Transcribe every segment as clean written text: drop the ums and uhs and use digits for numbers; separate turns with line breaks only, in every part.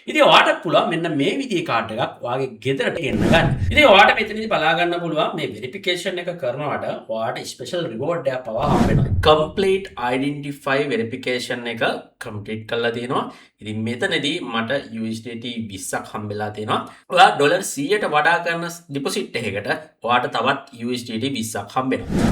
ඉතින් ඔයාලට පුළුවන් මෙන්න මේ විදිහේ කාඩ් එකක් ඔයාගේ ගෙදරට ගෙන්න ගන්න. ඉතින් ඔයාලට මෙතනදී බලා ගන්න පුළුවන් මේ වෙරිෆිකේෂන් එක කරනවට ඔයාලට ස්පෙෂල් රිවෝඩ් එකක් පවා හම්බ වෙනවා. complete identify verification එක complete කරලා තියෙනවා. ඉතින් මෙතනදී මට USDT 20ක් හම්බෙලා තියෙනවා. ඔයා ඩොලර් 100ට වඩා කරන ඩිපොසිට් එකකට ඔයාලට තවත් USDT 20ක් හම්බෙනවා.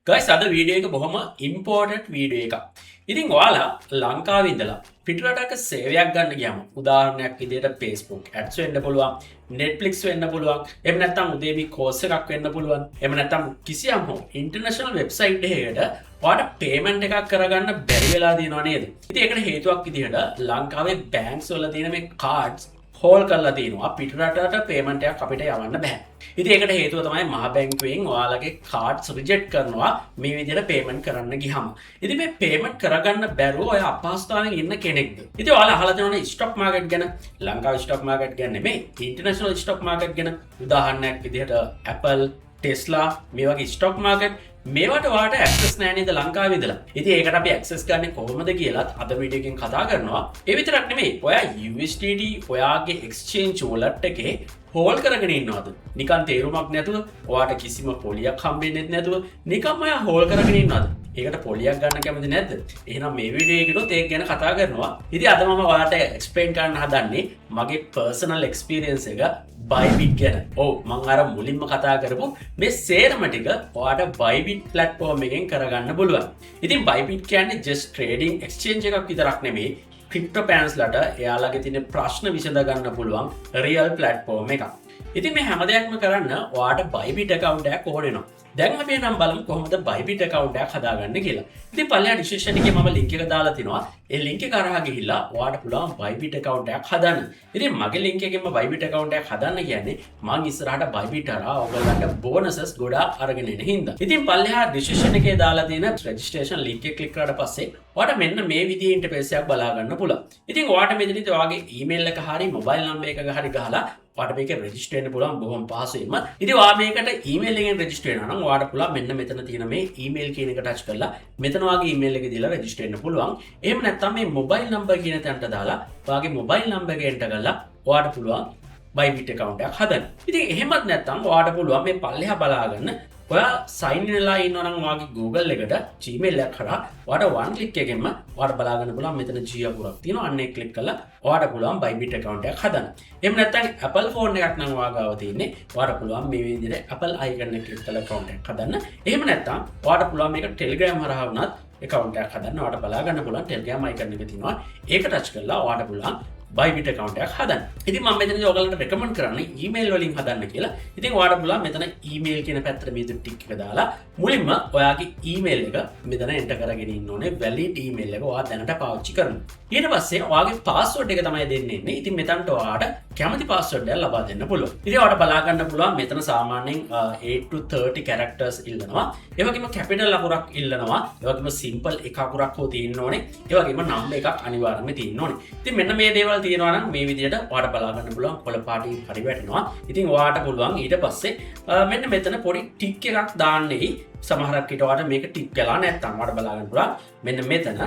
guys අද වීඩියෝ එක බොහොම important වීඩියෝ එකක්. ඉතින් ඔයාලා ලංකාවේ ඉඳලා පිටරටක සේවයක් ගන්න ගියාම උදාහරණයක් විදිහට Facebook ads වෙන්න පුළුවන්, Netflix වෙන්න පුළුවන්, එහෙම නැත්නම් උදේවි course එකක් වෙන්න පුළුවන්, එහෙම නැත්නම් කිසියම් හෝ international website එකකට ඔයාලට payment එකක් කරගන්න බැරි වෙලා තියෙනවා නේද? ඉතින් ඒකට හේතුවක් විදිහට ලංකාවේ banks වල තියෙන මේ cards හෝල් කරලා තියෙනවා පිටරටට පේමන්ට් එකක් අපිට යවන්න බෑ. ඉතින් ඒකට හේතුව තමයි මහ බැංකුවෙන් ඔයාලගේ කාඩ්ස් රිජෙක්ට් කරනවා මේ විදිහට පේමන්ට් කරන්න ගියාම. ඉතින් මේ පේමන්ට් කරගන්න බැරුව ඔය අපහසුතාවයෙන් ඉන්න කෙනෙක්ද? ඉතින් ඔයාලා අහලා තියෙනවනේ ස්ටොක් මාකට් ගැන. ලංකාවේ ස්ටොක් මාකට් ගැන නෙමෙයි, ඉන්ටර්නැෂනල් ස්ටොක් මාකට් ගැන. උදාහරණයක් විදිහට Apple, Tesla මේ වගේ ස්ටොක් මාකට් මේවට ඔයාලට ඇක්සස් නැහැ නේද ලංකාවේ ඉඳලා. ඉතින් ඒකට අපි ඇක්සස් ගන්න කොහොමද කියලාත් අද වීඩියෝ එකෙන් කතා කරනවා. ඒ විතරක් නෙමෙයි, ඔයා USDT ඔයාගේ එක්ස්චේන්ජ් වොලට් එකේ හෝල් කරගෙන ඉන්නවද? නිකන් තේරුමක් නැතුව, ඔයාට කිසිම පොලියක් හම්බෙන්නේ නැතුව නිකම්ම ඔයා හෝල් කරගෙන ඉන්නවද? ඒකට පොලියක් ගන්න කැමති නැද්ද? එහෙනම් මේ වීඩියෝ එකේදොත් ඒක ගැන කතා කරනවා. ඉතින් අද මම ඔයාලට එක්ස්ප්ලেইন කරන්න හදන්නේ මගේ පර්සනල් එක්ස්පීරියන්ස් එක Bybit ගැන. ඔව් මම අර මුලින්ම කතා කරපු මේ සේරම ටික ඔයාලට Bybit platform එකෙන් කරගන්න පුළුවන්. ඉතින් Bybit කියන්නේ just trading exchange එකක් විතරක් නෙමෙයි, crypto pans ලට එයාලගේ තියෙන ප්‍රශ්න විසඳ ගන්න පුළුවන් real platform එකක්. ඉතින් මේ හැම දෙයක්ම කරන්න ඔයාලට Bybit account එකක් ඕන වෙනවා. දැන් අපි නම් බලමු කොහොමද Bybit account එකක් හදාගන්න කියලා. ඉතින් පල්ලෙහා description එකේ මම link එක දාලා තිනවා. ඒ link එක කරා ගිහිල්ලා ඔයාලට පුළුවන් Bybit account එකක් හදන්න. ඉතින් මගේ link එකෙන්ම Bybit account එකක් හදන්න කියන්නේ මම ඉස්සරහට Bybit හරහා ඔයගොල්ලන්ට bonuses ගොඩාක් අරගෙන එන හින්දා. ඉතින් පල්ලෙහා description එකේ දාලා තියෙන registration link එක click කරාට පස්සේ ඔයාලට මෙන්න මේ විදිහේ interface එකක් බලා ගන්න පුළුවන්. ඉතින් ඔයාලට මෙතනදී ඔයාගේ email එක හරි mobile number එකක හරි ගහලා ඔයාලට මේක register වෙන්න පුළුවන් බොහොම පහසුවෙන්ම. ඉතින් ඔයා මේකට email එකෙන් register වෙනවා නම් ඔයාලට පුළුවන් මෙන්න මෙතන තියෙන මේ email කියන එක touch කරලා මෙතන ඔයාගේ email එක දීලා register වෙන්න පුළුවන්. එහෙම නැත්නම් මේ mobile number කියන තැනට දාලා ඔයාගේ mobile number එක enter කරලා ඔයාලට පුළුවන් Bybit account එකක් හදන්න. ඉතින් එහෙමත් නැත්නම් ඔයාලට පුළුවන් මේ පල්ලෙහා බලාගන්න ඔයා sign in වෙලා ඉන්නවා නම් ඔයාගේ Google එකට Gmail එක කරා ඔයාලට one click එකෙන්ම ඔයාලට බලා ගන්න පුළුවන් මෙතන G අකුරක් තියෙනවා. අන්න ඒක click කරලා ඔයාලට පුළුවන් Bybit account එකක් හදන්න. එහෙම නැත්නම් Apple phone එකක් නම් ඔයා ගාව තියෙන්නේ ඔයාලට පුළුවන් මේ විදිහට Apple icon එක click කරලා account එකක් හදන්න. එහෙම නැත්නම් ඔයාලට පුළුවන් මේක Telegram හරහා වුණත් account එකක් හදන්න. ඔයාලට බලා ගන්න පුළුවන් Telegram icon එක තියෙනවා. ඒක touch කරලා ඔයාලට පුළුවන් Bybit account එකක් හදන්න. ඉතින් මම මෙතනදී ඔයගලන්ට recommend කරන්නේ email වලින් හදන්න කියලා. ඉතින් ඔයාලට පුළුවන් මෙතන email කියන පැත්තට මේ ටික එක දාලා මුලින්ම ඔයාගේ email එක මෙතන enter කරගෙන ඉන්න ඕනේ. valid email එක ඔයා දැනට පාවිච්චි කරනවා. ඊට පස්සේ ඔයාගේ password එක තමයි දෙන්න ඉන්නේ. ඉතින් මෙතනට ඔයාට කැමති password එකක් ලබා දෙන්න පුළුවන්. ඉතින් ඔයාලට බලා ගන්න පුළුවන් මෙතන සාමාන්‍යයෙන් 8 to 30 characters ඉල්ලනවා. ඒ වගේම capital අකුරක් ඉල්ලනවා. ඒ වගේම simple එක අකුරක් හෝ තියෙන්න ඕනේ. ඒ වගේම number එකක් අනිවාර්යයෙන්ම තියෙන්න ඕනේ. ඉතින් මෙන්න මේ දේවල් තියෙනවා නම් මේ විදිහට ඔයාලට බලා ගන්න පුළුවන් කොළ පාටින් හරි වැටෙනවා. ඉතින් ඔයාලට පුළුවන් ඊට පස්සේ මෙන්න මෙතන පොඩි ටික් එකක් දාන්නේ. සමහරක් විට ඔයාලට මේක ටික් කළා නැත්නම් ඔයාලට බලා ගන්න පුළුවන් මෙන්න මෙතන.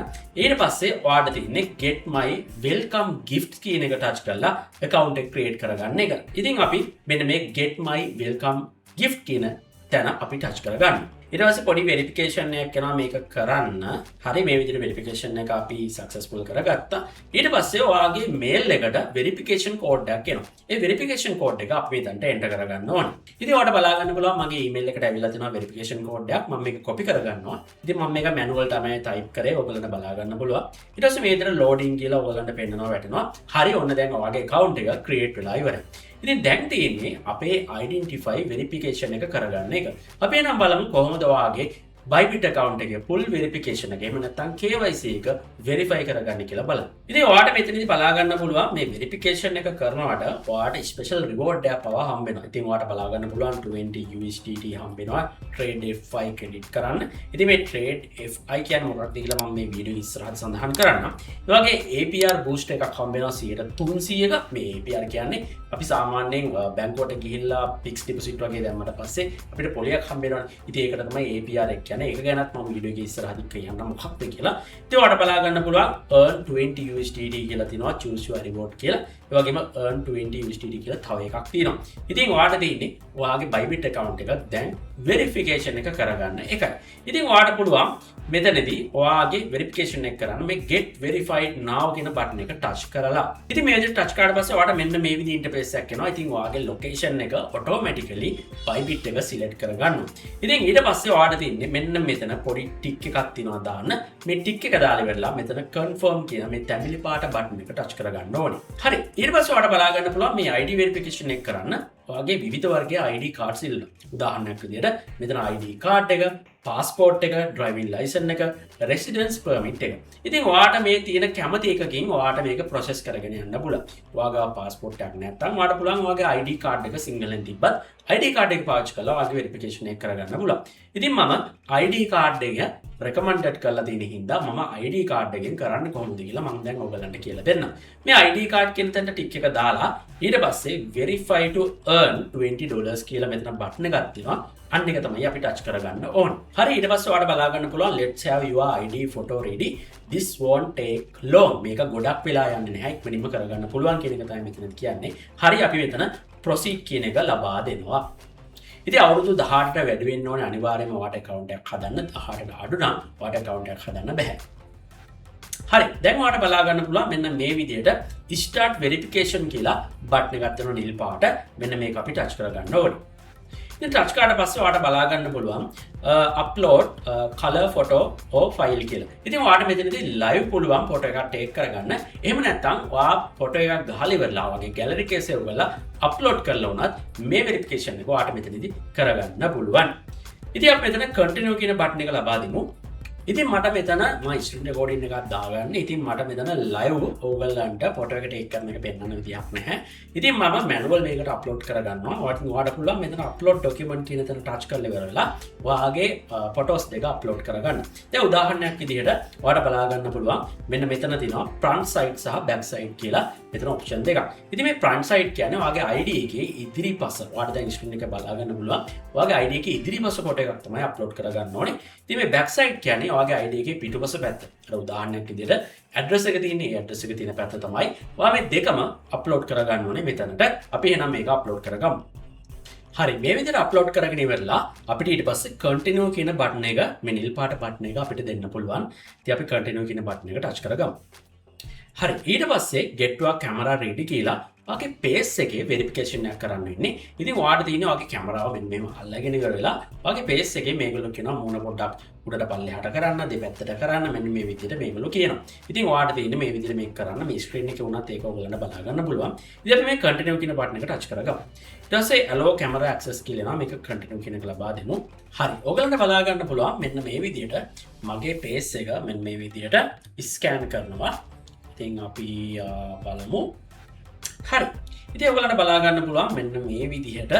ඊට පස්සේ ඔයාලට තියෙන්නේ get my welcome gift කියන එක touch කරලා account එක create කරගන්න එක. ඉතින් අපි මෙන්න මේ get my welcome gift කියන තැන අපි touch කරගන්න. ඊට පස්සේ පොඩි verification එකක් යනවා මේක කරන්න. හරි මේ විදිහට verification එක අපි successful කරගත්තා. ඊට පස්සේ ඔයාගේ mail එකට verification code එකක් එනවා. ඒ verification code එක අපි මෙතනට enter කරගන්න ඕනේ. ඉතින් ඔයාලට බලා ගන්න පුළුවන් මගේ email එකට ඇවිල්ලා තියෙනවා verification code එකක්. මම මේක copy කරගන්නවා. ඉතින් මම මේක manual තමයි type කරේ. ඔයගලන්ට බලා ගන්න පුළුවන්. ඊට පස්සේ මේ විදිහට loading කියලා ඔයගලන්ට පෙන්නනවා වැටෙනවා. හරි ඔන්න දැන් ඔයාගේ account එක create වෙලා ඉවරයි. ඉතින් දැන් තියෙන්නේ අපේ identify verification එක කරගන්න එක. අපි නම් බලමු කොහොමද ඔයාගේ Bybit account එකේ full verification එක එහෙම නැත්නම් KYC එක verify කරගන්න කියලා බලන්න. ඉතින් ඔයාලට මෙතනදී බලා ගන්න පුළුවන් මේ verification එක කරනවට ඔයාලට special reward එකක් පවා හම්බ වෙනවා. ඉතින් ඔයාලට බලා ගන්න පුළුවන් 20 USDT හම්බ වෙනවා trade FI credit කරන්න. ඉතින් මේ trade FI කියන්නේ මොකක්ද කියලා මම මේ වීඩියෝ ඉස්සරහට සඳහන් කරන්නම්. ඒ වගේ APR boost එකක් හම්බ වෙනවා 300ක. මේ APR කියන්නේ අපි සාමාන්‍යයෙන් බැංකුවට ගිහිල්ලා fixed deposit වගේ දැම්මට පස්සේ අපිට පොලියක් හම්බ වෙනවා. ඉතින් ඒකට තමයි APR එක කියන්නේ ඒක ගැනත් මම වීඩියෝ එකේ ඉස්සරහදී කියන්න මොකක්ද කියලා. ඉතින් ඔයාලට බලා ගන්න පුළුවන් earn 20 USDT කියලා තියෙනවා choose your reward කියලා. ඒ වගේම earn 20 USDT කියලා තව එකක් තියෙනවා. ඉතින් ඔයාලට තියෙන්නේ ඔයාගේ Bybit account එක දැන් verification එක කරගන්න එකයි. ඉතින් ඔයාලට පුළුවන් මෙතනදී ඔයාගේ verification එක කරන්න මේ get verified now කියන බටන් එක touch කරලා. ඉතින් මේ විදිහට touch කරාට පස්සේ ඔයාලට මෙන්න මේ විදිහේ interface එකක් එනවා. ඉතින් ඔයාගේ location එක automatically Bybit එක select කරගන්නවා. ඉතින් ඊට පස්සේ ඔයාලට තියෙන්නේ මෙන්න මෙතන පොඩි ටික් එකක් තියෙනවා දාන්න. මේ ටික් එක දාලා ඉවරලා මෙතන confirm කියන මේ තැඹිලි පාට බටන් එක touch කරගන්න ඕනේ. හරි. ඊට පස්සේ ඔයාලට බලා ගන්න පුළුවන් මේ ID verification එක කරන්න ඔයාගේ විවිධ වර්ගයේ ID cards ඉල්ලනවා. උදාහරණයක් විදිහට මෙතන ID card එක, passport එක, driving license එක, residence permit එක. ඉතින් ඔයාට මේ තියෙන කැමති එකකින් ඔයාට මේක process කරගෙන යන්න පුළුවන්. ඔයාගේ passport එකක් නැත්නම් ඔයාට පුළුවන් ඔයාගේ ID card එක සිංහලෙන් තිබ්බත් ID card එක පාවිච්චි කරලා ඔයාගේ verification එක කරගන්න පුළුවන්. ඉතින් මම ID card එක recommended කරලා තියෙන හින්දා මම ID card එකෙන් කරන්න කොහොමද කියලා මම දැන් ඔයගලන්ට කියලා දෙන්නම්. මේ ID card කියන තැනට ටික් එක දාලා ඊට පස්සේ verify to earn $20 කියලා මෙතන බටන් එකක් තියෙනවා. අන්න එක තමයි අපි ටච් කරගන්න ඕනේ. හරි ඊට පස්සේ ඔයාලට බලා ගන්න පුළුවන් let's have your ID photo ready. This won't take long. මේක ගොඩක් වෙලා යන්නේ නැහැ. ඉක්මනින්ම කරගන්න පුළුවන් කියන එක තමයි මෙතන කියන්නේ. හරි අපි මෙතන proceed කියන එක ලබා දෙනවා. ඉතින් අවුරුදු 18ට වැඩි වෙන්න ඕනේ අනිවාර්යයෙන්ම ඔයාට account එකක් හදන්න. 18ට අඩු නම් ඔයාට account එකක් හදන්න බෑ. හරි දැන් ඔයාලට බලා ගන්න පුළුවන් මෙන්න මේ විදිහට start verification කියලා බටන් එකක් තියෙනවා නිල් පාට. මෙන්න මේක අපි ටච් කරගන්න ඕනේ. ඉතින් ටච් කරාට පස්සේ ඔයාලට බලා ගන්න පුළුවන් upload color photo or file කියලා. ඉතින් ඔයාලට මෙතනදී live පුළුවන් ෆොටෝ එකක් ටේක් කරගන්න. එහෙම නැත්නම් ඔයා ෆොටෝ එකක් ගහලා ඉවරලා වගේ gallery එකේ save කරලා upload කරලා උනත් මේ verification එක ඔයාලට මෙතනදී කරගන්න පුළුවන්. ඉතින් අපි මෙතන continue කියන බටන් එක ලබා දෙමු. ඉතින් මට මෙතන මම ස්ක්‍රීන් රෙකෝඩින් එකක් දාගන්න. ඉතින් මට මෙතන live ඕගලන්ට ෆොටෝ එක ටේක් කරන එක පෙන්වන්න විදියක් නැහැ. ඉතින් මම මැනුවල් මේකට අප්ලෝඩ් කරගන්නවා. ඔයාලට පුළුවන් මෙතන අප්ලෝඩ් ડોකියුමන්ට් කියන තැන ටච් කරලා ඉවරලා ඔයාගේ ෆොටෝස් දෙක අප්ලෝඩ් කරගන්න. දැන් උදාහරණයක් විදිහට ඔයාලට බලා ගන්න පුළුවන් මෙන්න මෙතන තියෙනවා front side සහ back side කියලා මෙතන ඔප්ෂන් දෙකක්. ඉතින් මේ front side කියන්නේ ඔයාගේ ID එකේ ඉදිරිපස. ඔයාලට දැන් ස්ක්‍රීන් එක බලා ගන්න පුළුවන්. ඔයාගේ ID එකේ ඉදිරිපස ෆොටෝ එකක් තමයි අප්ලෝඩ් කරගන්න ඕනේ. ඉතින් මේ back side කියන්නේ ඔයාගේ ID එකේ පිටුපස පැත්ත. අර උදාහරණයක් විදිහට ඇඩ්‍රස් එක තියෙන්නේ ඒ ඇඩ්‍රස් එක තියෙන පැත්ත තමයි. ඔයා මේ දෙකම අප්ලෝඩ් කරගන්න ඕනේ මෙතනට. අපි එහෙනම් මේක අප්ලෝඩ් කරගමු. හරි මේ විදිහට අප්ලෝඩ් කරගෙන ඉවරලා අපිට ඊට පස්සේ continue කියන බටන් එක මේ නිල් පාට බටන් එක අපිට දෙන්න පුළුවන්. ඉතින් අපි continue කියන බටන් එක ටච් කරගමු. හරි ඊට පස්සේ get your camera ready කියලා ඔයාගේ face එකේ verification එකක් කරන්න වෙන්නේ. ඉතින් ඔයාලට තියෙන්නේ ඔයාගේ කැමරාව මෙන්න මෙහෙම අල්ලගෙන ඉවර වෙලා ඔයාගේ face එකේ මේගොල්ලෝ කියනවා මූණ පොඩ්ඩක් උඩට පල්ලෙහාට කරන්න දෙපැත්තට කරන්න මෙන්න මේ විදිහට මේගොල්ලෝ කියනවා. ඉතින් ඔයාලට තියෙන්නේ මේ විදිහට මේක කරන්න මේ ස්ක්‍රීන් එකේ වුණත් ඒක ඔයගොල්ලන්ට බලා ගන්න පුළුවන්. ඉතින් අපි මේ continue කියන බටන් එක ටච් කරගමු. ඊට පස්සේ allow camera access කියලා එනවා මේක continue කියන එක ලබා දෙමු. හරි ඔයගොල්ලන්ට බලා ගන්න පුළුවන් මෙන්න මේ විදිහට මගේ face එක මෙන්න මේ විදිහට ස්කෑන් කරනවා. ඉතින් අපි බලමු. හරි ඉතින් ඔයගලන්ට බලා ගන්න පුළුවන් මෙන්න මේ විදිහට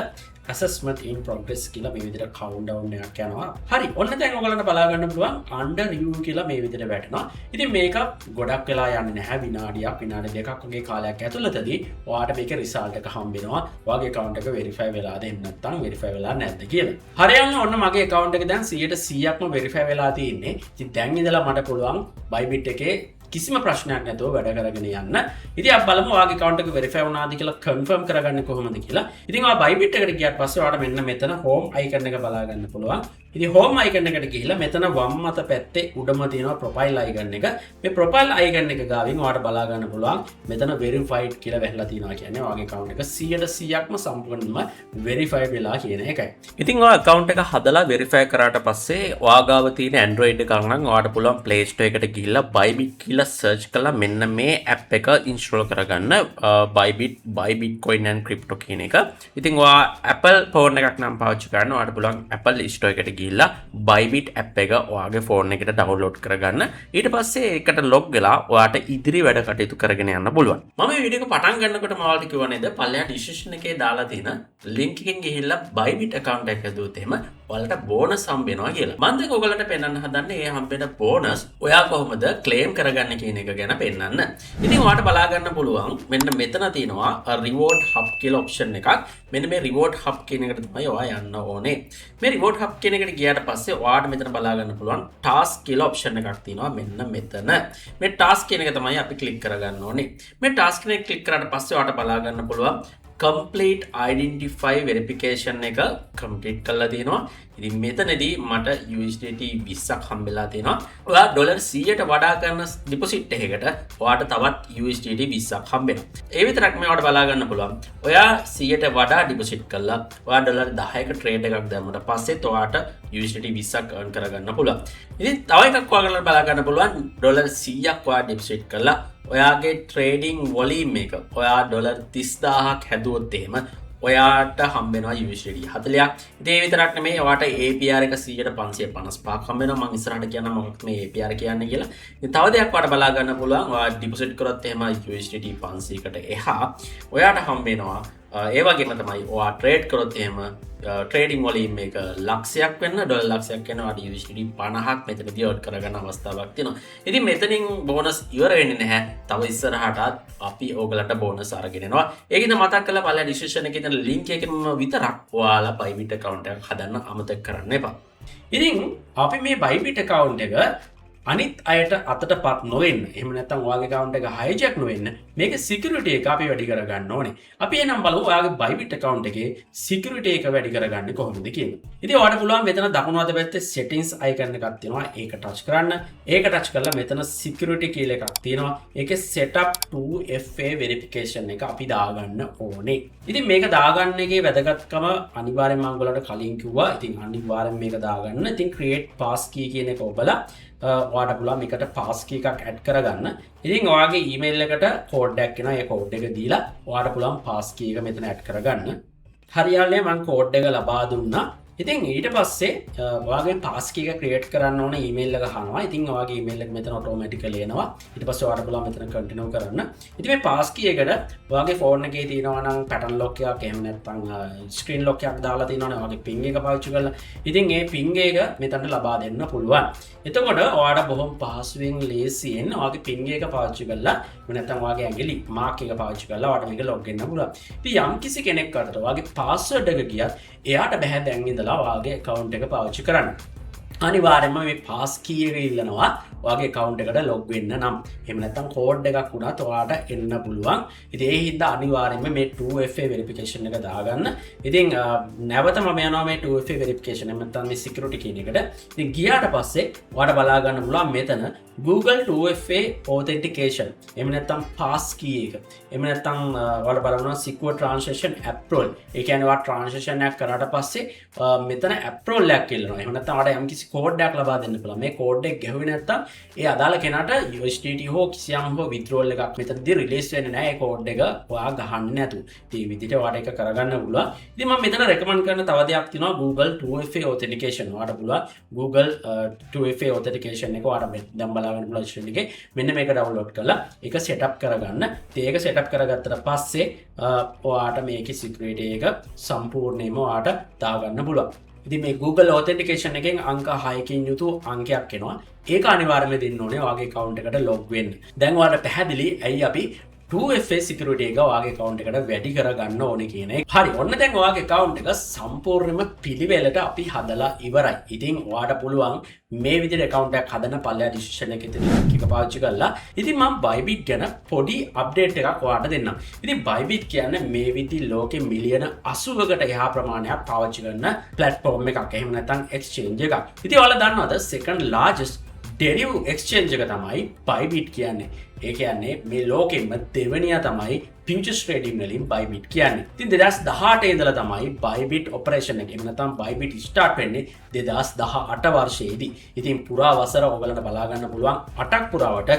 assessment in progress කියලා මේ විදිහට countdown එකක් යනවා. හරි ඔන්න දැන් ඔයගලන්ට බලා ගන්න පුළුවන් under review කියලා මේ විදිහට වැටෙනවා. ඉතින් මේක ගොඩක් වෙලා යන්නේ නැහැ විනාඩියක් විනාඩි දෙකක් වගේ කාලයක් ඇතුළතදී ඔයාට මේක result එක හම්බ වෙනවා. ඔයාගේ account එක verify වෙලාද එහෙම නැත්නම් verify වෙලා නැද්ද කියලා. හරියන්නේ ඔන්න මගේ account එක දැන් 100%ක්ම verify වෙලා තියෙන්නේ. ඉතින් දැන් ඉඳලා මට පුළුවන් Bybit එකේ කිසිම ප්‍රශ්නයක් නැතුව වැඩ කරගෙන යන්න. ඉතින් අපි බලමු ඔයාගේ account එක verify වුණාද කියලා confirm කරගන්නේ කොහොමද කියලා. ඉතින් ඔයා Bybit එකට ගියාට පස්සේ ඔයාලට මෙන්න මෙතන home icon එක බලා ගන්න පුළුවන්. ඉතින් home icon එකට ගිහිල්ලා මෙතන වම් අත පැත්තේ උඩම තියෙනවා profile icon එක. මේ profile icon එක ගාවින් ඔයාලට බලා ගන්න පුළුවන් මෙතන verified කියලා වැහලා තියෙනවා කියන්නේ ඔයාගේ account එක 100%ක්ම සම්පූර්ණයෙන්ම verified වෙලා කියන එකයි. ඉතින් ඔයා account එක හදලා verify කරාට පස්සේ ඔයා ගාව තියෙන Android එකක් නම් ඔයාට පුළුවන් Play Store එකට ගිහිල්ලා Bybit කියලා search කළා මෙන්න මේ app එක install කරගන්න Bybit coin and crypto කියන එක. ඉතින් ඔයා Apple phone එකක් නම් පාවිච්චි කරන්න ඔයාට පුළුවන් Apple Store එකට ගිහිල්ලා Bybit app එක ඔයාගේ phone එකට download කරගන්න. ඊට පස්සේ ඒකට log වෙලා ඔයාට ඉදිරි වැඩ කටයුතු කරගෙන යන්න පුළුවන්. මම මේ වීඩියෝ එක පටන් ගන්නකොට මම ඔයාලට කිව්වා නේද පල්ලෙහා description එකේ දාලා තියෙන link එකෙන් ගිහිල්ලා Bybit account එක හදුවොත් එහෙම ඔයාලට බෝනස් හම්බ වෙනවා කියලා. මම දැන් ඔයගලන්ට පෙන්වන්න හදන්නේ මේ හම්බ වෙන බෝනස් ඔයා කොහොමද ක්ලේම් කරගන්නේ කියන එක ගැන පෙන්වන්න. ඉතින් ඔයාලට බලා ගන්න පුළුවන් මෙන්න මෙතන තියෙනවා reward hub කියලා option එකක්. මෙන්න මේ reward hub කියන එකට තමයි ඔයා යන්න ඕනේ. මේ reward hub කියන එකට ගියාට පස්සේ ඔයාලට මෙතන බලා ගන්න පුළුවන් task කියලා option එකක් තියෙනවා මෙන්න මෙතන. මේ task කියන එක තමයි අපි ක්ලික් කරගන්න ඕනේ. මේ task එක ක්ලික් කරාට පස්සේ ඔයාලට බලා ගන්න පුළුවන් complete identify verification එක complete කරලා තියෙනවා. ඉතින් මෙතනදී මට USDT 20ක් හම්බෙලා තියෙනවා. ඔයා $100ට වඩා කරන ඩිපොසිට් එකකට ඔයාට තවත් USDT 20ක් හම්බෙනවා. ඒ විතරක් මේ ඔයාලට බලා ගන්න පුළුවන්. ඔයා 100ට වඩා ඩිපොසිට් කළා ඔයා $10ක ට්‍රේඩ් එකක් දැම්මට පස්සේ ඔයාට USDT 20ක් earn කරගන්න පුළුවන්. ඉතින් තව එකක් ඔයාලට බලා ගන්න පුළුවන් $100ක් ඔයා ඩිපොසිට් කළා ඔයාගේ ට්‍රේඩිං වොලියම් එක ඔයා $30,000ක් හැදුවොත් එහෙම ඔයාට හම්බෙනවා USDT 40ක්. ඉතින් ඒ විතරක් නෙමෙයි ඔයාට APR එක 555ක් හම්බෙනවා. මම ඉස්සරහට කියන්න මොකක්ද මේ APR කියන්නේ කියලා. ඉතින් තව දෙයක් ඔයාට බලා ගන්න පුළුවන්. ඔයා ඩිපොසිට් කරොත් එහෙම USDT 500කට එහා ඔයාට හම්බෙනවා ඒ වගේම තමයි ඔයා ට්‍රේඩ් කරොත් එහෙම ට්‍රේඩිං වොලියම් එක ලක්ෂයක් වෙන්න ඩොලර් ලක්ෂයක් වෙන ඔයාට USDT 50ක් මෙතනදී earn කරගන්න අවස්ථාවක් තියෙනවා. ඉතින් මෙතනින් බෝනස් ඉවර වෙන්නේ නැහැ. තව ඉස්සරහටත් අපි ඕගලන්ට බෝනස් අරගෙන එනවා. ඒකින්ද මතක් කරලා බලන්න ඩිස්ක්‍රිප්ෂන් එකේ තියෙන link එකෙන් විතරක් ඔයාලා Bybit account එකක් හදන්න අමතක කරන්න එපා. ඉතින් අපි මේ Bybit account එක අනිත් අයට අතටපත් නොවෙන්න එහෙම නැත්නම් ඔයාගේ account එක hijack නොවෙන්න මේක security එක අපි වැඩි කරගන්න ඕනේ. අපි එනම් බලමු ඔයාගේ Bybit account එකේ security එක වැඩි කරගන්නේ කොහොමද කියලා. ඉතින් ඔයාලට පුළුවන් මෙතන දකුණු අත පැත්තේ settings icon එකක් තියෙනවා. ඒක touch කරන්න. ඒක touch කරලා මෙතන security කියලා එකක් තියෙනවා. ඒකේ setup 2FA verification එක අපි දාගන්න ඕනේ. ඉතින් මේක දාගන්න එකේ වැදගත්කම අනිවාර්යෙන්ම මම ඔයාලට කලින් කිව්වා. ඉතින් අනිවාර්යෙන් මේක දාගන්න. ඉතින් create passkey කියන එක ඔබලා ඔයාට පුළුවන් මේකට passkey එකක් add කරගන්න. ඉතින් ඔයාගේ email එකට code එකක් එනවා. ඒ code එක දීලා ඔයාට පුළුවන් passkey එක මෙතන add කරගන්න. හරියල්ලේ මම code එක ලබා දුන්නා. ඉතින් ඊට පස්සේ ඔයාගේ passkey එක create කරන්න ඕන email එක අහනවා. ඉතින් ඔයාගේ email එක මෙතන automatically එනවා. ඊට පස්සේ ඔයාට පුළුවන් මෙතන continue කරන්න. ඉතින් මේ passkey එකට ඔයාගේ phone එකේ තියෙනවා නම් pattern lock එකක් එහෙම නැත්නම් screen lock එකක් දාලා තියෙනවා නම් ඔයාගේ ping එක පාවිච්චි කරලා ඉතින් ඒ ping එක මෙතනට ලබා දෙන්න පුළුවන්. එතකොට ඔයාට බොහොම පහසුවෙන් ලේසියෙන් ඔයාගේ ping එක පාවිච්චි කරලා නැත්නම් ඔයාගේ ඇඟිලි mark එක පාවිච්චි කරලා ඔයාට මේක log වෙන්න පුළුවන්. ඉතින් යම් කිසි කෙනෙක් අතට ඔයාගේ password එක ගියත් එයාට බෑ දැන් ඉඳලා ඔයාගේ account එක පාවිච්චි කරන්න. අනිවාර්යයෙන්ම මේ passkey එක ඉල්ලනවා ඔයාගේ account එකට log වෙන්න නම්. එහෙම නැත්නම් code එකක් උනත් ඔයාට එන්න පුළුවන්. ඉතින් ඒ හින්දා අනිවාර්යයෙන්ම මේ 2FA verification එක දාගන්න. ඉතින් නැවත මම යනවා මේ 2FA verification එක නැත්නම් මේ security කියන එකට. ඉතින් ගියාට පස්සේ ඔයාට බලා ගන්න පුළුවන් මෙතන Google 2FA authentication. එහෙම නැත්නම් passkey එක. එහෙම නැත්නම් ඔයාලා බලනවා secure transaction approval. ඒ කියන්නේ ඔයා transaction එකක් කරාට පස්සේ මෙතන approval එකක් ඉල්ලනවා. එහෙම නැත්නම් ඔයාට යම්කිසි code එකක් ලබා දෙන්න පුළුවන්. මේ code එක ගැහුවේ නැත්නම් ඒ අදාළ කෙනාට USDT හෝ කිසියම් හෝ withdrawal එකක් මෙතනදී release වෙන්නේ නැහැ. ඒ code එක ඔයා ගහන්න නැතුව. ඉතින් මේ විදිහට ඔයාට ඒක කරගන්න පුළුවන්. ඉතින් මම මෙතන recommend කරන තව දෙයක් තියෙනවා Google 2FA authentication. ඔයාට පුළුවන් Google 2FA authentication එක ඔයාට දැන් බලන්න පුළුවන් එකේ මෙන්න මේක download කරලා ඒක setup කරගන්න. ඉතින් ඒක setup කරගත්තට පස්සේ ඔයාට මේකේ security එක සම්පූර්ණයෙන්ම ඔයාට දාගන්න පුළුවන්. ඉතින් මේ Google authentication එකෙන් අංක 6කින් යුතු අංකයක් එනවා. ඒක අනිවාර්යයෙන්ම දෙන්න ඕනේ ඔයාගේ account එකට log වෙන්න. දැන් ඔයාලට පැහැදිලි ඇයි අපි 2FA security එක ඔයාගේ account එකට වැඩි කරගන්න ඕනේ කියන එක. හරි. ඔන්න දැන් ඔයාගේ account එක සම්පූර්ණයෙන්ම පිළිවෙලට අපි හදලා ඉවරයි. ඉතින් ඔයාට පුළුවන් මේ විදිහට account එකක් හදන්න පල්ලෙහා description එකේ තියෙන link එක පාවිච්චි කරලා. ඉතින් මම Bybit ගැන පොඩි update එකක් ඔයාලට දෙන්නම්. ඉතින් Bybit කියන්නේ මේ විදි ලෝකෙ මිලියන 80කට එහා ප්‍රමාණයක් පාවිච්චි කරන platform එකක්. එහෙම නැත්නම් exchange එකක්. ඉතින් ඔයාලා දන්නවද second largest derivative exchange එක තමයි Bybit කියන්නේ. ඒ කියන්නේ මේ ලෝකෙම දෙවෙනියා තමයි futures trading වලින් Bybit කියන්නේ. ඉතින් 2018 ඉඳලා තමයි Bybit operation එක. එහෙම නැත්නම් Bybit start වෙන්නේ 2018 වර්ෂයේදී. ඉතින් පුරා වසර ඔයගලන්ට බලා ගන්න පුළුවන් 8ක් පුරාවට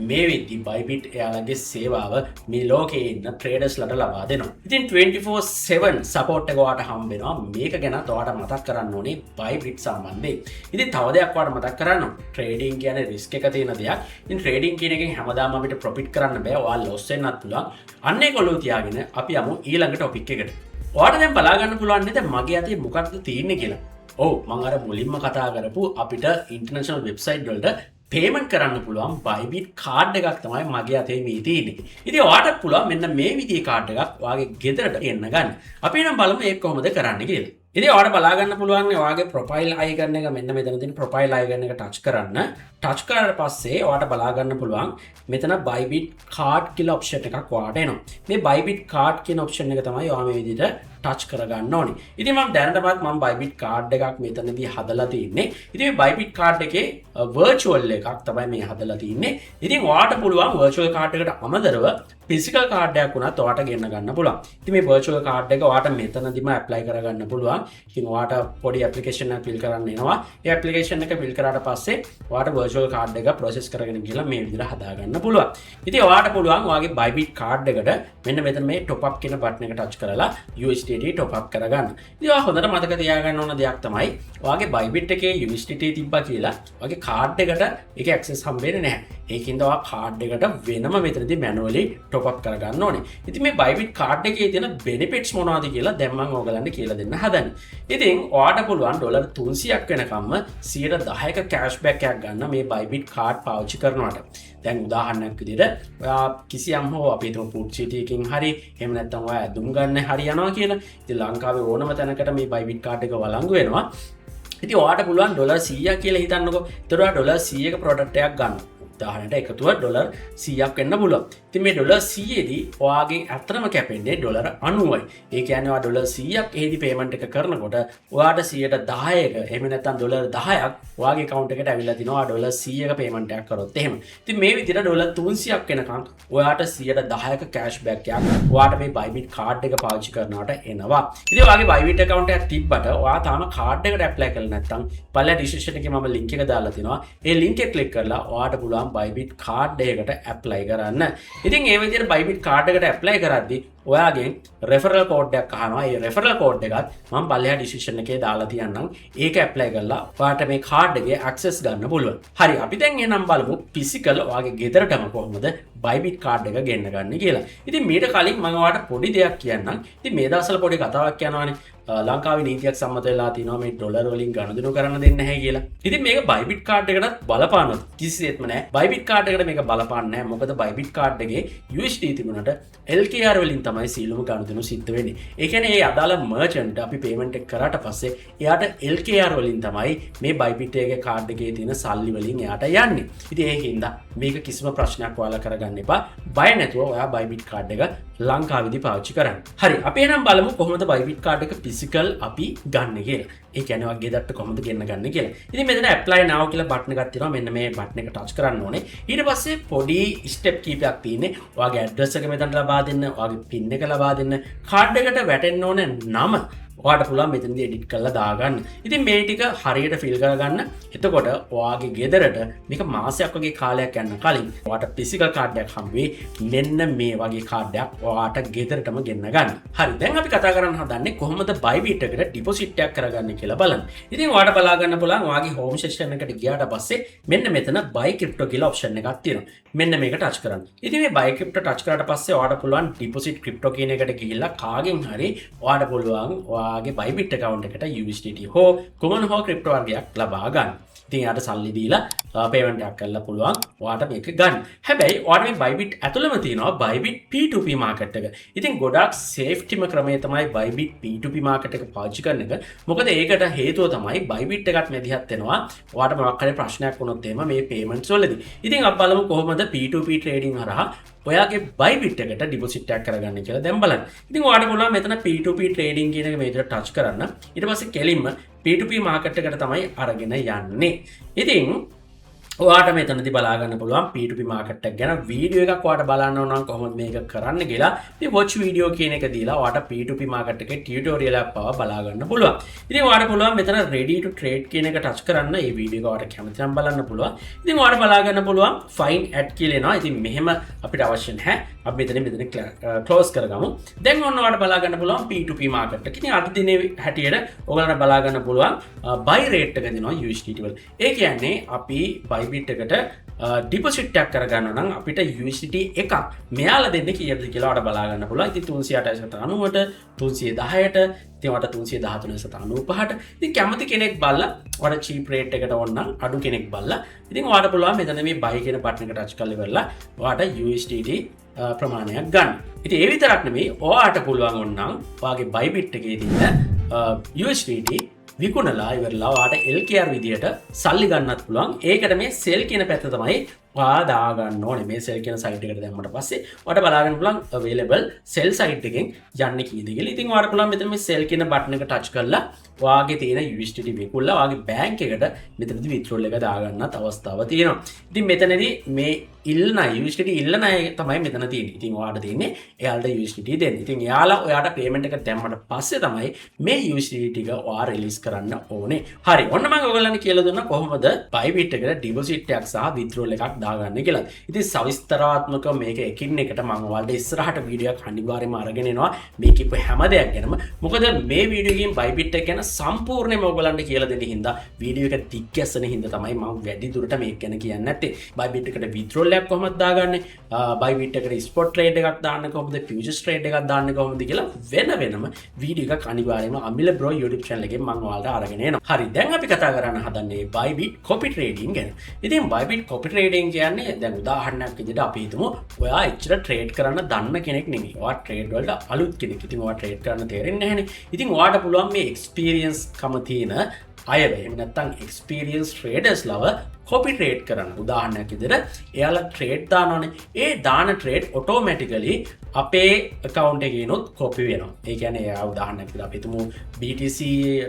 මේ වෙද්දි Bybit එයාලගේ සේවාව මේ ලෝකයේ ඉන්න traders-ලට ලබා දෙනවා. ඉතින් 24/7 support එක ඔයාලට හම්බ වෙනවා. මේක ගැන ඔයාලට මතක් කරන්න ඕනේ Bybit සම්බන්ධයෙන්. ඉතින් තව දෙයක් ඔයාලට මතක් කරන්න ඕනේ. trading කියන්නේ risk එක තියෙන දෙයක්. ඉතින් trading කියන එකෙන් හැමදාම අපිට profit කරන්න බෑ. ඔයාලා loss වෙන්නත් පුළුවන්. අන්න ඒක ඔලුව තියාගෙන අපි යමු ඊළඟ topic එකට. ඔයාලට දැන් බලා ගන්න පුළුවන් නේද මගේ අතේ මොකක්ද තියෙන්නේ කියලා. ඔව් මම අර මුලින්ම කතා කරපු අපිට ඉන්ටර්නැෂනල් වෙබ්සයිට් වලට පේමන්ට් කරන්න පුළුවන් Bybit කාඩ් එකක් තමයි මගේ අතේ මේ තියෙන්නේ. ඉතින් ඔයාලට පුළුවන් මෙන්න මේ විදිහේ කාඩ් එකක් ඔයාගේ ගෙදරට ගෙන්න ගන්න. අපි නම් බලමු ඒක කොහොමද කරන්න කියලා. ඉතින් ඔයාලට බලා ගන්න පුළුවන් ඔයාගේ ප්‍රොෆයිල් අයිකන් එක මෙන්න මෙතන තියෙන ප්‍රොෆයිල් අයිකන් එක ටච් කරන්න. ටච් කරාට පස්සේ ඔයාලට බලා ගන්න පුළුවන් මෙතන Bybit කාඩ් කියලා ඔප්ෂන් එකක් ඔයාලට එනවා. මේ Bybit කාඩ් කියන ඔප්ෂන් එක තමයි ඔයා මේ විදිහට ටච් කරගන්න ඕනේ. ඉතින් මම දැනටමත් මම Bybit කාඩ් එකක් මෙතනදී හදලා තින්නේ. ඉතින් මේ Bybit කාඩ් එකේ virtual එකක් තමයි මේ හදලා තින්නේ. ඉතින් ඔයාලට පුළුවන් virtual කාඩ් එකට අමතරව physical කාඩ් එකක් උනත් ඔයාලට ගෙන්න ගන්න පුළුවන්. ඉතින් මේ virtual කාඩ් එක ඔයාලට මෙතනදීම apply කරගන්න පුළුවන්. ඉතින් ඔයාලට පොඩි application එකක් fill කරන්න එනවා. ඒ application එක fill කරාට පස්සේ ඔයාලට virtual කාඩ් එක process කරගෙන ගිහලා මේ විදිහට හදා ගන්න පුළුවන්. ඉතින් ඔයාලට පුළුවන් ඔයාගේ Bybit කාඩ් එකට මෙන්න මෙතන මේ top up කියන button එක touch කරලා USDT top up කරගන්න. ඉතින් ඔයා හොඳට මතක තියාගන්න ඕන දෙයක් තමයි ඔයාගේ Bybit එකේ USDT තිබ්බා කියලා ඔයාගේ කාඩ් එකට ඒක access හම්බෙන්නේ නැහැ. ඒකින්ද ඔයා කාඩ් එකට වෙනම මෙතනදී manually top up කරගන්න ඕනේ. ඉතින් මේ Bybit කාඩ් එකේ තියෙන benefits මොනවද කියලා දැන් මම ඔයගලන්ට කියලා දෙන්න හදන්නේ. ඉතින් ඔයාට පුළුවන් ඩොලර් 300ක් වෙනකම්ම 10%ක cashback එකක් ගන්න මේ Bybit කාඩ් පාවිච්චි කරනවට. දැන් උදාහරණයක් විදිහට ඔයා කිසියම් හෝ අපි හිතමු ෆුඩ් සිටි එකකින් හරි එහෙම නැත්නම් ඔයා ඇඳුම් ගන්න හරි යනවා කියලා. ඉතින් ලංකාවේ ඕනම තැනකට මේ Bybit කාඩ් එක වළංගු වෙනවා. ඉතින් ඔයාට පුළුවන් ඩොලර් 100ක් කියලා හිතන්නකෝ. ඒතර ඔයා ඩොලර් 100ක ප්‍රොඩක්ට් එකක් ගන්න. උදාහරණයට එකතුව ඩොලර් 100ක් වෙන්න පුළුවන්. ඉතින් මේ ඩොලර් 100 දී ඔයාගේ අතරම කැපෙන්නේ ඩොලර් 90යි. ඒ කියන්නේ ඔයා ඩොලර් 100ක් එහෙදි පේමන්ට් එක කරනකොට ඔයාට 110ක එහෙම නැත්නම් ඩොලර් 10ක් ඔයාගේ account එකට ඇවිල්ලා තිනවා ඩොලර් 100ක පේමන්ට් එකක් කරොත් එහෙම. ඉතින් මේ විදිහට ඩොලර් 300ක් වෙනකන් ඔයාට 110ක cashback එකක් ඔයාට මේ Bybit කාඩ් එක පාවිච්චි කරනවට එනවා. ඉතින් ඔයාගේ Bybit account එකක් තිබ්බට ඔයා තාම කාඩ් එකට apply කරලා නැත්නම් පළල description එකේ මම link එක දාලා තිනවා. ඒ link එක click කරලා ඔයාට පුළුවන් Bybit කාඩ් එකකට apply කරන්න. ඉතින් ඒ විදිහට Bybit කාඩ් එකට apply කරද්දී ඔයාගෙන් referral code එකක් අහනවා. ඒ referral code එකත් මම පල්ලෙහා description එකේ දාලා තියන්නම්. ඒක apply කරලා ඔයාට මේ කාඩ් එකේ access ගන්න පුළුවන්. හරි අපි දැන් එහෙනම් බලමු physical ඔයාගේ ගෙදරටම කොහොමද Bybit කාඩ් එක ගෙන්න ගන්න කියලා. ඉතින් මීට කලින් මම ඔයාලට පොඩි දෙයක් කියන්නම්. ඉතින් මේ දවස්වල පොඩි කතාවක් යනවානේ. ලංකාවේ නීතියක් සම්මත වෙලා තිනවා මේ ඩොලර් වලින් ගනුදෙනු කරන්න දෙන්නේ නැහැ කියලා. ඉතින් මේක Bybit කාඩ් එකටත් බලපානවා. කිසිසේත්ම නැහැ. Bybit කාඩ් එකට මේක බලපාන්නේ නැහැ. මොකද Bybit කාඩ් එකේ USD තිබුණාට LKR වලින් තමයි සීලම ගනුදෙනු සිද්ධ වෙන්නේ. ඒ කියන්නේ ඒ අදාළ මර්චන්ට් අපි පේමන්ට් එක කරාට පස්සේ එයාට LKR වලින් තමයි මේ Bybit එකේ කාඩ් එකේ තියෙන සල්ලි වලින් එයාට යන්නේ. ඉතින් ඒකින්ද මේක කිසිම ප්‍රශ්නයක් ඔයාලා කරගන්න එපා. බය නැතුව ඔයා Bybit කාඩ් එක ලංකාවේදී පාවිච්චි කරන්න. හරි අපි එහෙනම් බලමු කොහොමද Bybit කාඩ් එක ෆිසිකල් අපි ගන්න කියලා. ඒ කියන්නේ ඔයා ගෙදරට කොහොමද ගෙන්න ගන්න කියලා. ඉතින් මෙතන apply now කියලා බටන් එකක් තියෙනවා. මෙන්න මේ බටන් එක touch කරන්න ඕනේ. ඊට පස්සේ පොඩි step කීපයක් තියෙන්නේ. ඔයාගේ address එක මෙතනට ලබා දෙන්න, ඔයාගේ pin එක ලබා දෙන්න, කාඩ් එකට වැටෙන්න ඕනේ නම ඔයාට පුළුවන් මෙතනදී edit කරලා දාගන්න. ඉතින් මේ ටික හරියට fill කරගන්න. එතකොට ඔයාගේ ගෙදරට මේක මාසයක් වගේ කාලයක් යන කලින් ඔයාට physical කාඩ් එකක් හම්බ වෙයි. මෙන්න මේ වගේ කාඩ් එකක් ඔයාට ගෙදරටම ගෙන්න ගන්න. හරි දැන් අපි කතා කරන්න හදන්නේ කොහොමද Bybit එකට deposit එකක් කරගන්නේ කියලා බලන්න. ඉතින් ඔයාට බලා ගන්න පුළුවන් ඔයාගේ home section එකට ගියාට පස්සේ මෙන්න මෙතන buy crypto කියලා option එකක් තියෙනවා. මෙන්න මේක touch කරන්න. ඉතින් මේ buy crypto touch කරාට පස්සේ ඔයාට පුළුවන් deposit crypto කියන එකට ගිහිල්ලා කාගෙන් හරි ඔයාට පුළුවන් ඔයාගේ Bybit account එකට USDT හෝ කොමන් හෝ ක්‍රිප්ටෝ වර්ගයක් ලබා ගන්න. ඉතින් යාට සල්ලි දීලා පේමන්ට් එකක් කරලා පුළුවන් ඔයාට මේක ගන්න. හැබැයි ඔයාට මේ Bybit ඇතුළම තියෙනවා Bybit P2P මාකට් එක. ඉතින් ගොඩක් සේෆ්ටිම ක්‍රමය තමයි Bybit P2P මාකට් එක පාවිච්චි කරන එක. මොකද ඒකට හේතුව තමයි Bybit එකත් මැදිහත් වෙනවා. ඔයාට මොකක් හරි ප්‍රශ්නයක් වුණොත් එහෙම මේ පේමන්ට්ස් වලදී. ඉතින් අපි බලමු කොහොමද P2P ට්‍රේඩින් හරහා ඔයාගේ Bybit එකට ඩිපොසිට් එකක් කරගන්න කියලා දැන් බලන්න. ඉතින් ඔයාට පුළුවන් මෙතන P2P ට්‍රේඩින් කියන එක මේ විදිහට ටච් කරන්න. ඊට පස්සේ කෙලින්ම P2P මාකට් එකට තමයි අරගෙන යන්නේ. ඉතින් ඔයාට මෙතනදී බලා ගන්න පුළුවන් P2P මාකට් එක ගැන වීඩියෝ එකක් ඔයාට බලන්න ඕන නම් කොහොමද මේක කරන්න කියලා මේ watch video කියන එක දීලා ඔයාට P2P මාකට් එකේ ටියුටෝරියල් එකක් පවා බලා ගන්න පුළුවන්. ඉතින් ඔයාට පුළුවන් මෙතන ready to trade කියන එක ටච් කරන්න. මේ වීඩියෝ එක ඔයාට කැමති නම් බලන්න පුළුවන්. ඉතින් ඔයාට බලා ගන්න පුළුවන් find at කියලා එනවා. ඉතින් මෙහෙම අපිට අවශ්‍ය නැහැ. අපි මෙතන ක්ලෝස් කරගමු. දැන් ඔන්න ඔයාලට බලා ගන්න පුළුවන් P2P මාකට් එක. ඉතින් අද දිනේ හැටියට ඔයාලට බලා ගන්න පුළුවන් buy rate එක දෙනවා USDT වල. ඒ කියන්නේ අපි Bybit එකට ඩිපොසිට් එකක් කරගන්න නම් අපිට USDT එකක් මෙයාලා දෙන්න කීයද කියලා ඔයාලට බලා ගන්න පුළුවන්. ඉතින් 398ට 310ට ඉතින් ඔයාලට 313.95ට ඉතින් කැමති කෙනෙක් බලලා ඔයාලට cheap rate එකට ඕන නම් අඩු කෙනෙක් බලලා ඉතින් ඔයාලට පුළුවන් මෙතන මේ buy කියන බටන් එක ටච් කරලා ඉවරලා ඔයාලට USDT ප්‍රමාණයක් ගන්න. ඉතින් ඒ විතරක් නෙමෙයි ඔයාලට පුළුවන් වුණනම් ඔයාගේ Bybit එකේ තියෙන USDT විකුණලා ඉවරලා ඔයාලට LKR විදියට සල්ලි ගන්නත් පුළුවන්. ඒකට මේ sell කියන පැත්ත තමයි ඔයා දාගන්න ඕනේ. මේ sell කියන site එකට දැම්මට පස්සේ ඔයාලට බලා ගන්න පුළුවන් available sell site එකෙන් යන්නේ කීයද කියලා. ඉතින් ඔයාලට පුළුවන් මෙතන මේ sell කියන බටන් එක touch කරලා ඔයාගේ තියෙන USDT විකුණලා ඔයාගේ bank එකට මෙතනදී withdrawal එක දාගන්නත් අවස්ථාවක් තියෙනවා. ඉතින් මෙතනදී මේ ඉල්ලන USDT ඉල්ලන අය තමයි මෙතන තියෙන්නේ. ඉතින් ඔයාලට තියෙන්නේ එයාලට USDT දෙන්න. ඉතින් එයාලා ඔයාට payment එක දැම්මට පස්සේ තමයි මේ USDT ටික ඔයා release කරන්න ඕනේ. හරි. ඔන්න මම ඔයගොල්ලන්ට කියලා දුන්නා කොහොමද Bybit එකට deposit එකක් සහ withdrawal එකක් දාගන්න කියලා. ඉතින් සවිස්තරාත්මකව මේක එකින් එකට මම ඔයාලට ඉස්සරහට වීඩියෝ එකක් අනිවාර්යයෙන්ම අරගෙන එනවා. මේ කිව්ව හැම දෙයක් ගැනම. මොකද මේ වීඩියෝ එකෙන් Bybit එක ගැන සම්පූර්ණයෙන්ම ඔයගොල්ලන්ට කියලා දෙන්න හින්දා වීඩියෝ එක දිග් ගැස්සෙන හින්දා තමයි මම වැඩි දුරට මේක ගැන කියන්නේ නැත්තේ. Bybit එකට withdrawal එකක් කොහොමද දාගන්නේ? Bybit එකට spot trade එකක් දාන්න කොහොමද? futures trade එකක් දාන්න කොහොමද කියලා වෙනම වීඩියෝ එකක් අනිවාර්යයෙන්ම අමිල බ්‍රෝ YouTube channel එකෙන් මම ඔයාලට අරගෙන එනවා. හරි. දැන් අපි කතා කරන්න හදන්නේ Bybit copy trading ගැන. ඉතින් Bybit copy trading කියන්නේ දැන් උදාහරණයක් විදිහට අපි හිතමු ඔයා එච්චර ට්‍රේඩ් කරන්න දන්න කෙනෙක් නෙමෙයි. ඔයා ට්‍රේඩ් වලට අලුත් කෙනෙක්. ඉතින් ඔයා ට්‍රේඩ් කරන්න තේරෙන්නේ නැහැනේ. ඉතින් ඔයාට පුළුවන් මේ එක්ස්පීරියන්ස් කම තියෙන අය එහෙම නැත්නම් එක්ස්පීරියන්ස් ට්‍රේඩර්ස් ලව කොපි ට්‍රේඩ් කරන්න. උදාහරණයක් විදිහට එයාලා ට්‍රේඩ් දානවනේ. ඒ දාන ට්‍රේඩ් ඔටෝමැටිකලි අපේ account එකේ නොත් කොපි වෙනවා. ඒ කියන්නේ එයා උදාහරණයක් විදිහට අපි හිතමු BTC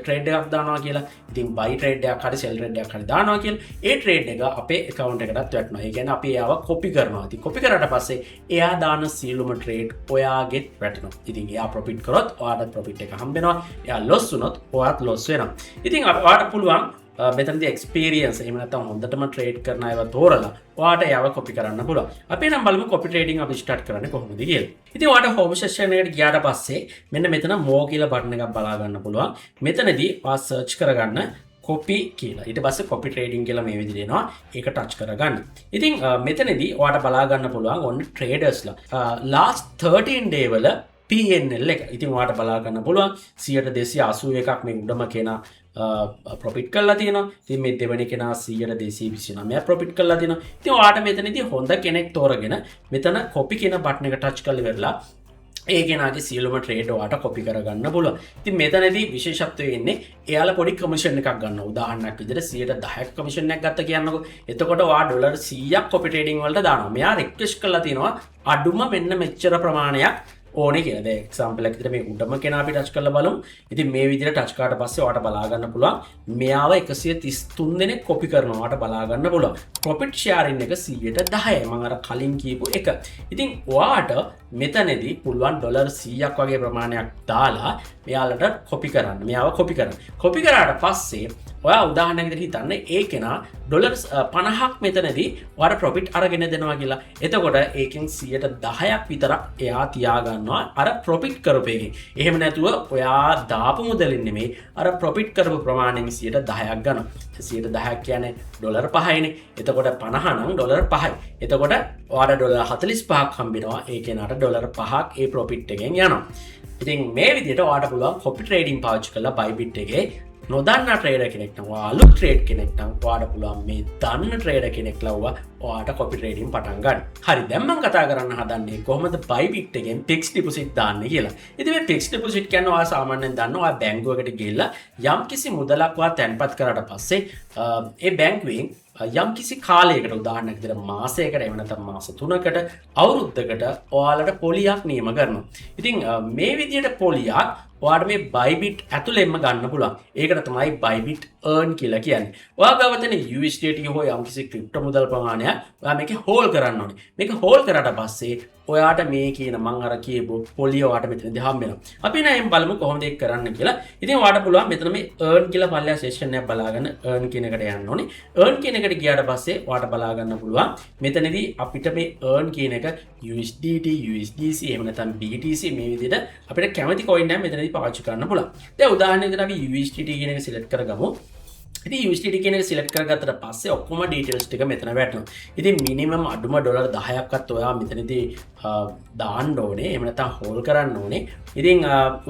ට්‍රේඩ් එකක් දානවා කියලා. ඉතින් buy ට්‍රේඩ් එකක් හරි sell ට්‍රේඩ් එකක් හරි දානවා කියලා. ඒ ට්‍රේඩ් එක අපේ account එකටත් වැටෙනවා. ඒ කියන්නේ අපි එයාව කොපි කරනවා. ඉතින් කොපි කරාට පස්සේ එයා දාන සියලුම ට්‍රේඩ් ඔයාගෙත් වැටෙනවා. ඉතින් එයා ප්‍රොෆිට් කරොත් ඔයාට ප්‍රොෆිට් එක හම්බ වෙනවා. එයා loss වුණොත් ඔයාත් loss වෙනවා. ඉතින් ඔයාට පුළුවන් මෙතනදී එක්ස්පීරියන්ස් එහෙම නැත්නම් හොඳටම ට්‍රේඩ් කරන අයව තෝරලා ඔයාට එයාව කොපි කරන්න පුළුවන්. අපි නම් බලමු කොපි ට්‍රේඩින් අපි ස්ටාර්ට් කරන්නේ කොහොමද කියලා. ඉතින් ඔයාට හෝම් සෙක්ෂන් එකට ගියාට පස්සේ මෙන්න මෙතන more කියලා බටන් එකක් බලා ගන්න පුළුවන්. මෙතනදී ඔයා සර්ච් කරගන්න කොපි කියලා. ඊට පස්සේ කොපි ට්‍රේඩින් කියලා මේ විදිහට එනවා. ඒක ටච් කරගන්න. ඉතින් මෙතනදී ඔයාට බලා ගන්න පුළුවන් ඔන්න ට්‍රේඩර්ස්ලා last 13 day වල PNL එක. ඉතින් ඔයාට බලා ගන්න පුළුවන් 100 281ක් මේ උඩම කෙනා ප්‍රොෆිට් කරලා තියෙනවා. ඉතින් මේ දෙවෙනි කෙනා 100 229 ප්‍රොෆිට් කරලා තියෙනවා. ඉතින් ඔයාට මෙතනදී හොඳ කෙනෙක් තෝරගෙන මෙතන කොපි කියන බටන් එක ටච් කරලා ඉවරලා ඒ කෙනාගේ සියලුම ට්‍රේඩ් ඔයාට කොපි කරගන්න පුළුවන්. ඉතින් මෙතනදී විශේෂත්වය වෙන්නේ එයාලා පොඩි කමිෂන් එකක් ගන්නවා. උදාහරණයක් විදිහට 10%ක කමිෂන් එකක් ගත්ත කියන්නකෝ. එතකොට ඔයා ඩොලර් 100ක් කොපි ට්‍රේඩින් වලට දානවා. මෙයා රික්වෙස්ට් කරලා තියෙනවා අඩුම මෙන්න මෙච්චර ප්‍රමාණයක් ඕනේ කියලා. දැන් එක්සැම්පල් එකකට මේ උඩම කෙනා අපි ටච් කරලා බලමු. ඉතින් මේ විදිහට ටච් කරාට පස්සේ ඔයාට බලා ගන්න පුළුවන් මෙයාව 133 දෙනෙක් කොපි කරනවා. ඔයාට බලා ගන්න පුළුවන්. ප්‍රොෆිට් ෂෙයාරින් එක 110යි. මම අර කලින් කියපු එක. ඉතින් ඔයාට මෙතනදී පුළුවන් ඩොලර් 100ක් වගේ ප්‍රමාණයක් දාලා මෙයාලට කොපි කරන්න. මෙයාව කොපි කරන්න. කොපි කරාට පස්සේ ඔයා උදාහරණයක් විදිහට හිතන්න ඒ කෙනා ඩොලර් 50ක් මෙතනදී ඔයාට ප්‍රොෆිට් අරගෙන දෙනවා කියලා. එතකොට ඒකෙන් 10%ක් විතරක් එයා තියාගන්නවා අර ප්‍රොෆිට් කරපු එකෙන්. එහෙම නැතුව ඔයා දාපු මුදලින් නෙමෙයි අර ප්‍රොෆිට් කරපු ප්‍රමාණයෙන් 10%ක් ගන්නවා. 10%ක් කියන්නේ ඩොලර් 5යිනේ. එතකොට 50 නම් ඩොලර් 5යි. එතකොට ඔයාට ඩොලර් 45ක් හම්බෙනවා. ඒ කෙනාට ඩොලර් 5ක් ඒ ප්‍රොෆිට් එකෙන් යනවා. ඉතින් මේ විදිහට ඔයාට පුළුවන් කොපි ට්‍රේඩින් පාවිච්චි කරලා Bybit එකේ නොදන්න ට්‍රේඩර් කෙනෙක් නම් අලුත් ට්‍රේඩ් කෙනෙක් නම් ඔයාට පුළුවන් මේ දන්න ට්‍රේඩර් කෙනෙක් ලව්ව ඔයාට කොපි ට්‍රේඩින් පටන් ගන්න. හරි දැන් මම කතා කරන්න හදන්නේ කොහොමද Bybit එකෙන් ෆික්ස් ඩිපොසිට් දාන්නේ කියලා. ඉතින් මේ ෆික්ස් ඩිපොසිට් කියන්නේ ඔයා සාමාන්‍යයෙන් දන්නවා ඔයා බැංකුවකට ගිහිල්ලා යම්කිසි මුදලක් ඔයා තැන්පත් කරාට පස්සේ ඒ බැංකුවෙන් යම්කිසි කාලයකට උදාහරණයක් විදිහට මාසයකට එහෙම නැත්නම් මාස 3කට අවුරුද්දකට ඔයාලට පොලියක් නියම කරනවා. ඉතින් මේ විදිහට පොලියක් ඔයාට මේ Bybit ඇතුළෙන්ම ගන්න පුළුවන්. ඒකට තමයි Bybit earn කියලා කියන්නේ. ඔයා ගාව තියෙන USDT ටික හෝ යම්කිසි ක්‍රිප්ටෝ මුදල් ප්‍රමාණයක් ඔයා මේකේ හෝල් කරන්න ඕනේ. මේක හෝල් කරාට පස්සේ ඔයාට මේ කියන මං අර කියපු පොලිය ඔයාට මෙතනදී හම්බ වෙනවා. අපි නෑම් බලමු කොහොමද ඒක කරන්න කියලා. ඉතින් ඔයාට පුළුවන් මෙතන මේ earn කියලා පල්ලෙහා සෙෂන් එකක් බලාගෙන earn කියන එකට යන්න ඕනේ. earn කියන එකට ගියාට පස්සේ ඔයාට බලා ගන්න පුළුවන් මෙතනදී අපිට මේ earn කියන එක USDT, USDC එහෙම නැත්නම් BTC මේ විදිහට අපිට කැමති coin එකක් මෙතනදී පාවිච්චි කරන්න පුළුවන්. දැන් උදාහරණයකට අපි USDT කියන එක select කරගමු. ඉතින් USDT කියන එක select කරගත්තට පස්සේ ඔක්කොම details ටික මෙතන වැටෙනවා. ඉතින් minimum අඩුම ඩොලර් 10ක්වත් ඔයා මෙතනදී දාන්න ඕනේ. එහෙම නැත්නම් හෝල් කරන්න ඕනේ. ඉතින්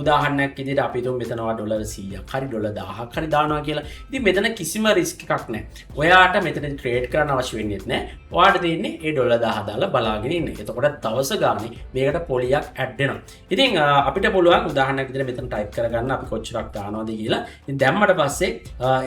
උදාහරණයක් විදිහට අපි හිතමු මෙතන ඔයා ඩොලර් 100ක් හරි ඩොලර් 1000ක් හරි දානවා කියලා. ඉතින් මෙතන කිසිම රිස්ක් එකක් නැහැ. ඔයාට මෙතන ට්‍රේඩ් කරන්න අවශ්‍ය වෙන්නේ නැහැ. ඔයාට තියෙන්නේ ඒ ඩොලර් 1000 දාලා බලාගෙන ඉන්න. එතකොට දවස ගානේ මේකට පොලියක් ඇඩ් වෙනවා. ඉතින් අපිට පුළුවන් උදාහරණයක් විදිහට මෙතන ටයිප් කරගන්න අපි කොච්චරක් දානවද කියලා. ඉතින් දැම්මට පස්සේ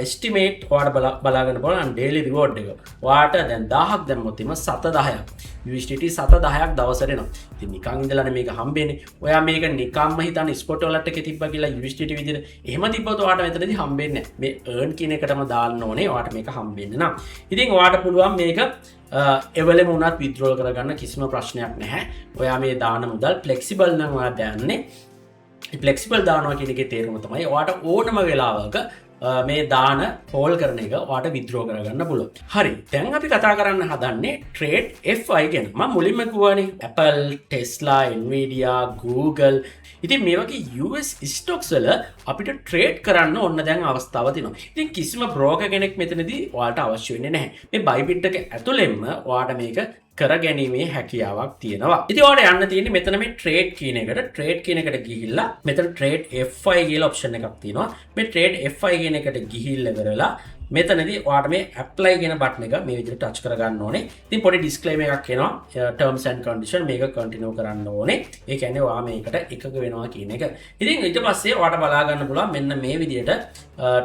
estimate ඔයාට බලාගන්න පුළුවන් daily reward එක. ඔයාට දැන් 1000ක් දැම්මොත් එimhe 710ක්. USDT 710ක් දවසට එනවා. ඉතින් නිකන් ඉඳලානේ මේක හම්බෙන්නේ. ඔයා මේක නිකම්ම හිතන ස්පොට් වලට එකේ තිබ්බා කියලා USDT විදිහට එහෙම තිබ්බොත් ඔයාට මෙතනදී හම්බෙන්නේ නැහැ. මේ earn කියන එකටම දාන්න ඕනේ. ඔයාට මේක හම්බෙන්නේ නම්. ඉතින් ඔයාට පුළුවන් මේක එවලෙම උනත් withdraw කරගන්න කිසිම ප්‍රශ්නයක් නැහැ. ඔයා මේ දාන මුදල් flexible නම් ඔයා දාන්නේ. flexible දානවා කියන එකේ තේරුම තමයි ඔයාට ඕනම වෙලාවක මේ දාන හෝල් කරන එක ඔයාට විත්ඩ්‍රෝ කරගන්න පුළුවන්. හරි. දැන් අපි කතා කරන්න හදන්නේ Trade FI ගැන. මම මුලින්ම කිව්වනේ Apple, Tesla, Nvidia, Google. ඉතින් මේ වගේ US stocks වල අපිට ට්‍රේඩ් කරන්න ඕන දැන් අවස්ථාවක් තියෙනවා. ඉතින් කිසිම බ්‍රෝකර් කෙනෙක් මෙතනදී ඔයාලට අවශ්‍ය වෙන්නේ නැහැ. මේ Bybit එක ඇතුළෙන්ම ඔයාට මේක කර ගැනීමේ හැකියාවක් තියෙනවා. ඉතින් ඔයාලට යන්න තියෙන්නේ මෙතන මේ trade කියන එකට. trade කියන එකට ගිහිල්ලා මෙතන trade FI කියලා option එකක් තියෙනවා. මේ trade FI කියන එකට ගිහිල්ලා ඉවරලා මෙතනදී ඔයාට මේ apply කියන බටන් එක මේ විදිහට touch කරගන්න ඕනේ. ඉතින් පොඩි disclaimer එකක් එනවා. terms and condition මේක continue කරන්න ඕනේ. ඒ කියන්නේ ඔයා මේකට එකඟ වෙනවා කියන එක. ඉතින් ඊට පස්සේ ඔයාට බලා ගන්න පුළුවන් මෙන්න මේ විදිහට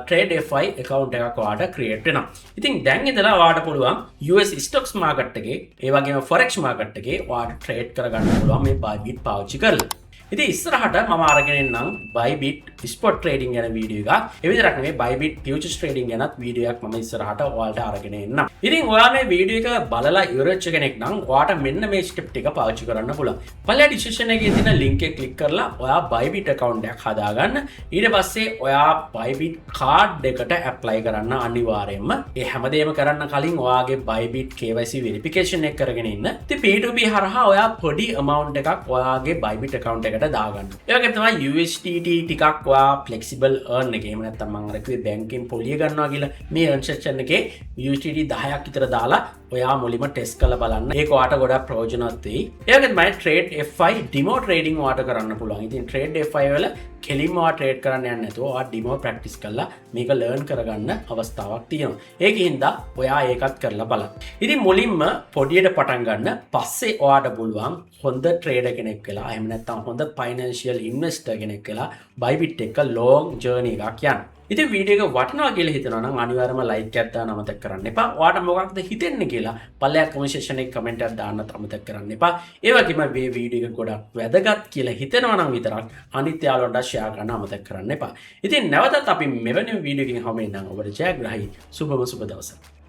trade FI account එකක් ඔයාට create වෙනවා. ඉතින් දැන් ඉඳලා ඔයාට පුළුවන් US stocks market එකේ ඒ වගේම forex market එකේ ඔයාට trade කරගන්න පුළුවන් මේ Bybit පාවිච්චි කරලා. ඉතින් ඉස්සරහට මම අරගෙන එන්නම් Bybit spot trading ගැන වීඩියෝ එකක්. ඒ විතරක් නෙමෙයි Bybit futures trading ගැනත් වීඩියෝ එකක් මම ඉස්සරහට ඔයාලට අරගෙන එන්නම්. ඉතින් ඔයා මේ වීඩියෝ එක බලලා ඉවරච්ච කෙනෙක් නම් ඔයාට මෙන්න මේ ස්ටෙප් ටික පාවිච්චි කරන්න පුළුවන්. පළවෙනි description එකේ තියෙන link එක click කරලා ඔයා Bybit account එකක් හදාගන්න. ඊට පස්සේ ඔයා Bybit card එකට apply කරන්න අනිවාර්යයෙන්ම. ඒ හැමදේම කරන්න කලින් ඔයාගේ Bybit KYC verification එක කරගෙන ඉන්න. ඉතින් P2P හරහා ඔයා පොඩි amount එකක් ඔයාගේ Bybit account එකට දාගන්න. ඒ වගේම තමයි USDT ටිකක් ඔයා flexible earn එකේ එහෙම නැත්නම් මම අර කිව්වේ බැංකුවෙන් පොලිය ගන්නවා කියලා මේ earn section එකේ USDT 10ක් විතර දාලා ඔයා මුලින්ම ටෙස්ට් කරලා බලන්න. ඒක ඔයාට ගොඩක් ප්‍රයෝජනවත් වෙයි. ඒ වගේම තමයි trade FI demo trading ඔයාට කරන්න පුළුවන්. ඉතින් trade FI වල කෙලින්ම ඔයා ට්‍රේඩ් කරන්න යන්නේ නැතුව ඔයා demo practice කරලා මේක learn කරගන්න අවස්ථාවක් තියෙනවා. ඒකින්ද ඔයා ඒකත් කරලා බලන්න. ඉතින් මුලින්ම පොඩියට පටන් ගන්න. පස්සේ ඔයාට පුළුවන් හොඳ trader කෙනෙක් වෙලා එහෙම නැත්නම් හොඳ financial investor කෙනෙක් වෙලා Bybit එක long journey එකක් යන්න. ඉතින් වීඩියෝ එක වටිනවා කියලා හිතනවා නම් අනිවාර්යයෙන්ම like එකක් දාන්න අමතක කරන්න එපා. ඔයාට මොකක්ද හිතෙන්නේ කියලා පල්ලෙහා comment section එකේ comment එකක් දාන්නත් අමතක කරන්න එපා. ඒ වගේම මේ වීඩියෝ එක ගොඩක් වැදගත් කියලා හිතෙනවා නම් විතරක් අනිත් යාළුවන්ට share කරන්න අමතක කරන්න එපා. ඉතින් නැවතත් අපි මෙවැනි වීඩියෝ එකකින් හමු වෙනනම් ඔබට ජයග්‍රහයි සුබම සුබ දවසක්.